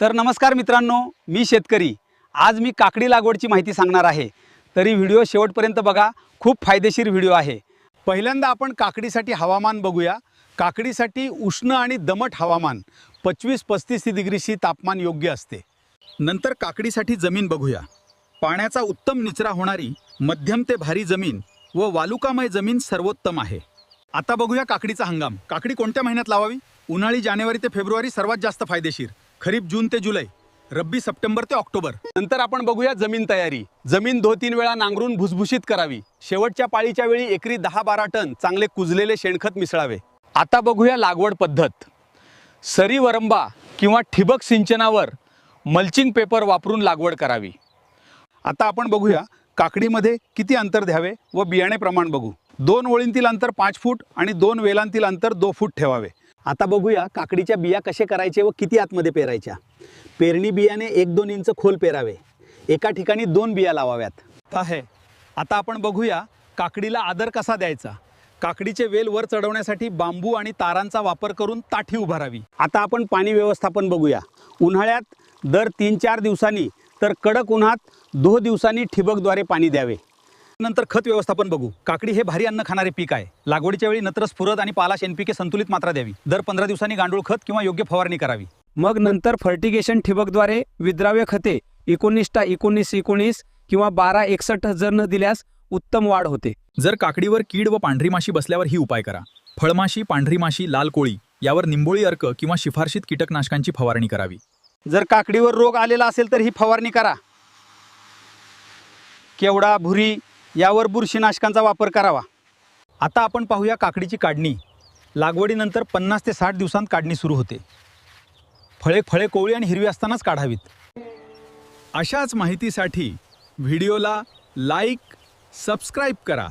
तर नमस्कार मित्रांनो, मी शेतकरी। आज मी काकडी लागवडची माहिती सांगणार आहे, तरी व्हिडिओ शेवटपर्यंत बघा, खूप फायदेशीर व्हिडिओ आहे। पहिल्यांदा आपण काकडीसाठी हवामान बघूया। काकडीसाठी उष्ण आणि दमट हवामान 25-35 डिग्रीची तापमान योग्य असते। नंतर काकडीसाठी जमीन बघूया। पाण्याचा उत्तम निचरा होणारी मध्यम ते भारी जमीन व वालुकामय जमीन सर्वोत्तम आहे। आता बघूया काकडीचा हंगाम। काकडी कोणत्या महिन्यात लावावी? उन्हाळी जानेवारी ते फेब्रुवारी सर्वात जास्त फायदेशीर, खरीप जून ते जुलै, रब्बी सप्टेंबर ते ऑक्टोबर। नंतर आपण बघूया जमीन तयारी। जमीन 2-3 वेळा नांगरून भुसभुशीत करावी। शेवटच्या पाळीच्या वेळी एकरी 10-12 टन चांगले कुजलेले शेणखत मिसळावे। आता बघूया लागवड पद्धत। सरी वरंबा किंवा ठिबक सिंचनावर मल्चिंग पेपर वापरून लागवड करावी। आता आपण बघूया काकडीमध्ये किती अंतर द्यावे व बियाणे प्रमाण बघू। 2 ओळींतील अंतर 5 फूट आणि 2 वेलांतील अंतर 2 फूट ठेवावे। आता बघूया काकडीच्या बिया कसे करायचे व किती आतमध्ये पेरायच्या। पेरणी बियाणे 1-2 इंच खोल पेरावे। एका ठिकाणी 2 बिया लावाव्यात आहे। आता आपण बघूया काकडीला आदर कसा द्यायचा। काकडीचे वेल वर चढवण्यासाठी बांबू आणि तारांचा वापर करून ताठी उभारावी। आता आपण पाणी व्यवस्थापन बघूया। उन्हाळ्यात दर 3-4 दिवसांनी तर कडक उन्हात 2 दिवसांनी ठिबकद्वारे पाणी द्यावे। नंतर खत व्यवस्थापन बघू। काकडी हे भारी अन्न खाणारे पीक आहे। लागवडीच्या वेळी नत्र स्फुरद आणि पालाश NPK संतुलित मात्रा द्यावी। दर 15 दिवसांनी गांडूळ खत किंवा योग्य फवारणी करावी। मग नंतर फर्टिगेशन ठिबकद्वारे विद्राव्य खते 19-19-19 किंवा 12-61 जर न दिल्यास उत्तम वाढ होते। जर काकडीवर कीड व पांढरी माशी बसल्यावर ही उपाय करा। फळमाशी, पांढरी माशी, लाल कोळी यावर निंबोळी अर्क किंवा शिफारशीत कीटकनाशकांची फवारणी करावी। जर काकडीवर रोग आलेला असेल तर ही फवारणी करा। केवडा, भुरी यावर बुरशीनाशकांचा वापर करावा। आता आपण पाहूया काकडीची काढणी। लागवडीनंतर 50 ते 60 दिवसांत काढणी सुरू होते। फळे कोवळी आणि हिरवी असतानाच काढावीत। अशाच माहितीसाठी व्हिडिओला लाईक, सबस्क्राईब करा।